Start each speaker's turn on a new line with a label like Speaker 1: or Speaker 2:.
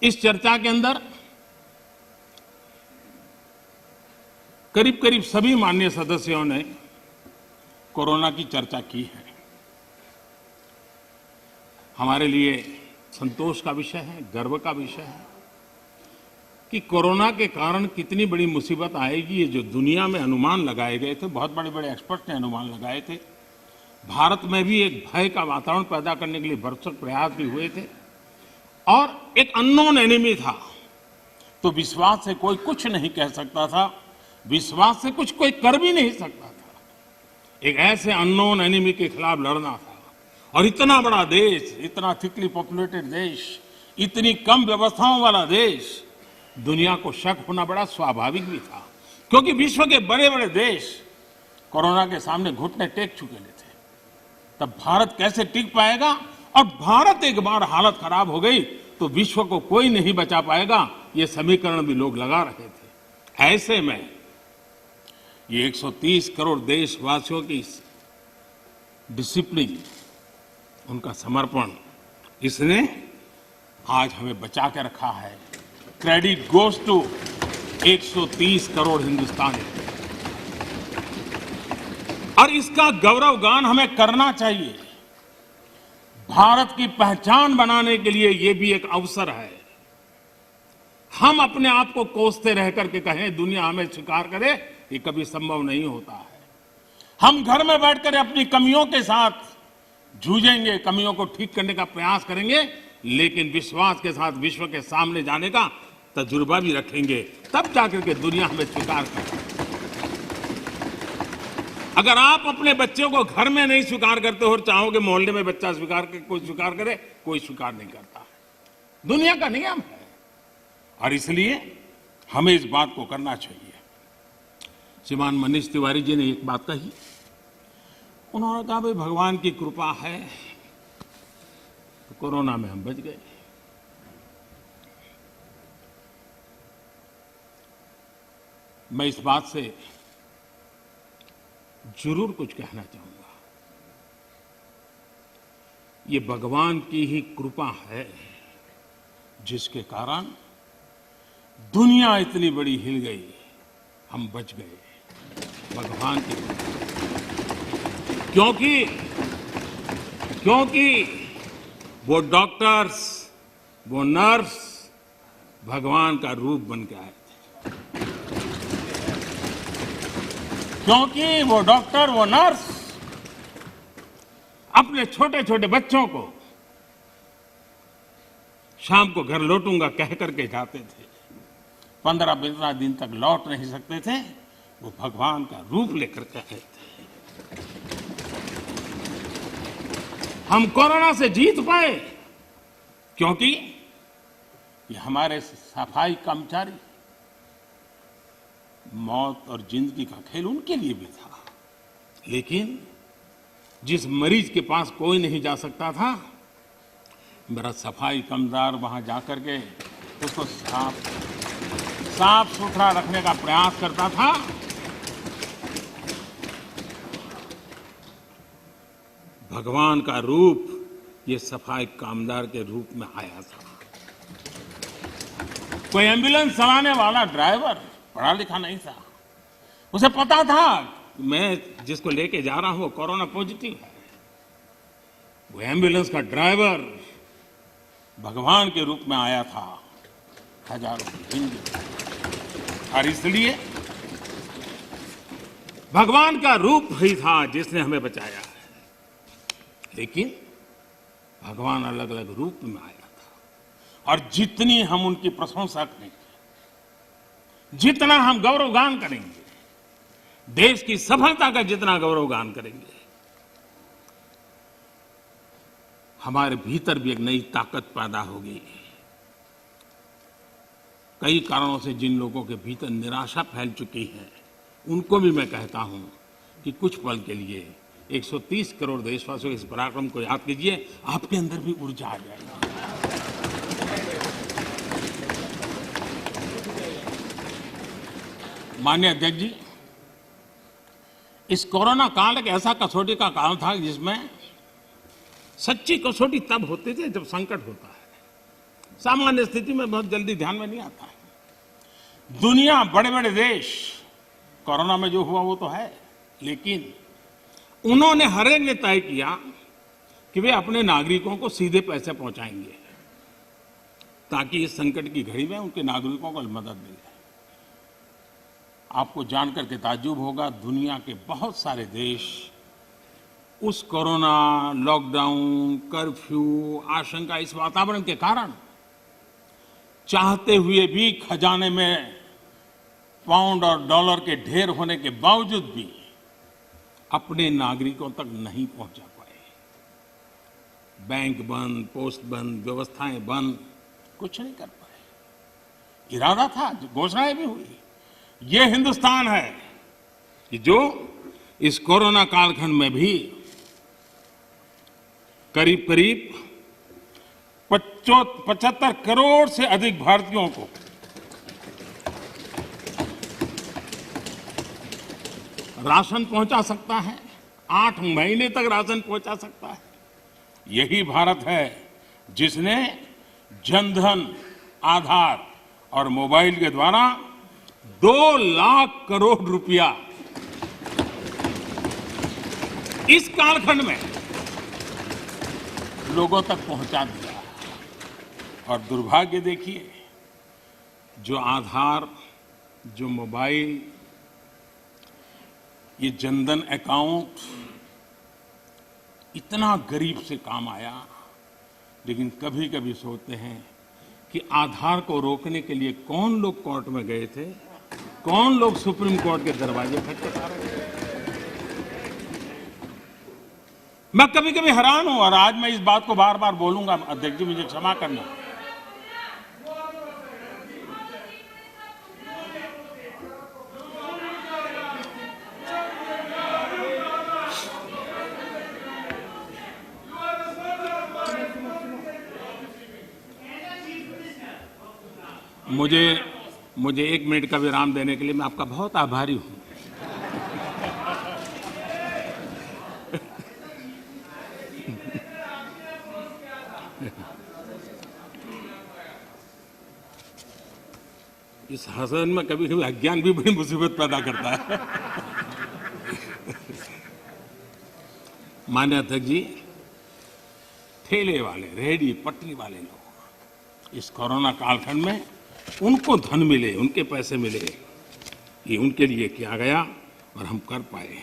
Speaker 1: इस चर्चा के अंदर करीब करीब सभी माननीय सदस्यों ने कोरोना की चर्चा की है। हमारे लिए संतोष का विषय है, गर्व का विषय है कि कोरोना के कारण कितनी बड़ी मुसीबत आएगी। ये जो दुनिया में अनुमान लगाए गए थे, बहुत बड़े-बड़े एक्सपर्ट ने अनुमान लगाए थे। भारत में भी एक भय का वातावरण पैदा करने के लिए भरसक प्रयास भी हुए थे और एक अननोन एनिमी था, तो विश्वास से कोई कुछ नहीं कह सकता था, विश्वास से कुछ कोई कर भी नहीं सकता था। एक ऐसे अननोन एनिमी के खिलाफ लड़ना था और इतना बड़ा देश, इतना थिकली पॉपुलेटेड देश, इतनी कम व्यवस्थाओं वाला देश, दुनिया को शक होना बड़ा स्वाभाविक भी था, क्योंकि विश्व के बड़े-बड़े देश कोरोना के सामने घुटने टेक चुके थे। तब भारत कैसे टिक पाएगा? और भारत एक बार हालत खराब हो गई तो विश्व को कोई नहीं बचा पाएगा, ये समीकरण भी लोग लगा रहे थे। ऐसे में ये 130 करोड़ देशवासियों की डिसिप्लिन, उनका समर्पण, इसने आज हमें बचा के रखा है। क्रेडिट गोज टू 130 करोड़ हिंदुस्तानी, और इसका गौरवगान हमें करना चाहिए। भारत की पहचान बनाने के लिए ये भी एक अवसर है। हम अपने आप को कोसते रह करके कहें दुनिया हमें स्वीकार करे, ये कभी संभव नहीं होता है। हम घर में बैठकर अपनी कमियों के साथ जूझेंगे, कमियों को ठीक करने का प्रयास करेंगे, लेकिन विश्वास के साथ विश्व के सामने जाने का तजुर्बा भी रखेंगे, तब जाकर के दुनिया हमें स्वीकार करे। अगर आप अपने बच्चों को घर में नहीं स्वीकार करते हो और चाहोगे मोहल्ले में बच्चा स्वीकार करे, कोई स्वीकार करे, कोई स्वीकार नहीं करता। दुनिया का नियम है और इसलिए हमें इस बात को करना चाहिए। श्रीमान मनीष तिवारी जी ने एक बात कही, उन्होंने कहा भाई भगवान की कृपा है तो कोरोना में हम बच गए। मैं इस बात से जरूर कुछ कहना चाहूंगा। ये भगवान की ही कृपा है जिसके कारण दुनिया इतनी बड़ी हिल गई, हम बच गए। भगवान की कृपा, क्योंकि वो डॉक्टर्स, वो नर्स भगवान का रूप बन के आए थे। क्योंकि वो डॉक्टर, वो नर्स अपने छोटे छोटे बच्चों को शाम को घर लौटूंगा कह करके जाते थे। 15-15 दिन तक लौट नहीं सकते थे, वो भगवान का रूप लेकर के आए थे। हम कोरोना से जीत पाए क्योंकि ये हमारे सफाई कर्मचारी, मौत और जिंदगी का खेल उनके लिए भी था, लेकिन जिस मरीज के पास कोई नहीं जा सकता था, मेरा सफाई कर्मचार वहां जाकर के उसको साफ सुथरा रखने का प्रयास करता था। भगवान का रूप ये सफाई कामदार के रूप में आया था। कोई एम्बुलेंस चलाने वाला ड्राइवर पढ़ा लिखा नहीं था, उसे पता था मैं जिसको लेके जा रहा हूं वो कोरोना पॉजिटिव है। वो एम्बुलेंस का ड्राइवर भगवान के रूप में आया था हजारों हिंदू, और इसलिए भगवान का रूप ही था जिसने हमें बचाया है। लेकिन भगवान अलग अलग रूप में आया था, और जितनी हम उनकी प्रशंसा करेंगे, जितना हम गौरवगान करेंगे, देश की सफलता का जितना गौरवगान करेंगे, हमारे भीतर भी एक नई ताकत पैदा होगी। कई कारणों से जिन लोगों के भीतर निराशा फैल चुकी है, उनको भी मैं कहता हूं कि कुछ पल के लिए 130 करोड़ देशवासियों के इस पराक्रम को याद कीजिए, आपके अंदर भी ऊर्जा आ जाएगी। माननीय अध्यक्ष जी, इस कोरोना काल एक ऐसा कसौटी का काल था जिसमें सच्ची कसौटी तब होती थी जब संकट होता है। सामान्य स्थिति में बहुत जल्दी ध्यान में नहीं आता है। दुनिया, बड़े बड़े देश, कोरोना में जो हुआ वो तो है, लेकिन उन्होंने हर एक ने तय किया कि वे अपने नागरिकों को सीधे पैसे पहुंचाएंगे ताकि इस संकट की घड़ी में उनके नागरिकों को मदद मिले। आपको जानकर के ताज्जुब होगा, दुनिया के बहुत सारे देश उस कोरोना, लॉकडाउन, कर्फ्यू, आशंका, इस वातावरण के कारण चाहते हुए भी खजाने में पाउंड और डॉलर के ढेर होने के बावजूद भी अपने नागरिकों तक नहीं पहुंचा पाए। बैंक बंद, पोस्ट बंद, व्यवस्थाएं बंद, कुछ नहीं कर पाए। इरादा था, घोषणाएं भी हुई। ये हिंदुस्तान है कि जो इस कोरोना कालखंड में भी करीब करीब 75 करोड़ से अधिक भारतीयों को राशन पहुंचा सकता है, 8 महीने तक राशन पहुंचा सकता है। यही भारत है जिसने जनधन, आधार और मोबाइल के द्वारा 2 लाख करोड़ रुपया इस कालखंड में लोगों तक पहुंचा दिया। और दुर्भाग्य देखिए, जो आधार, जो मोबाइल, ये जनधन अकाउंट इतना गरीब से काम आया, लेकिन कभी कभी सोचते हैं कि आधार को रोकने के लिए कौन लोग कोर्ट में गए थे, कौन लोग सुप्रीम कोर्ट के दरवाजे खटखटा रहे थे। मैं कभी कभी हैरान हूं, और आज मैं इस बात को बार बार बोलूंगा, अध्यक्ष जी मुझे क्षमा करना। मुझे 1 मिनट का विराम देने के लिए मैं आपका बहुत आभारी हूं। इस हसन में कभी कभी अज्ञान भी बड़ी मुसीबत पैदा करता है। माननीय अध्यक्ष जी, ठेले वाले, रेहड़ी पटरी वाले लोग इस कोरोना कालखंड में उनको धन मिले, उनके पैसे मिले, ये उनके लिए किया गया और हम कर पाए।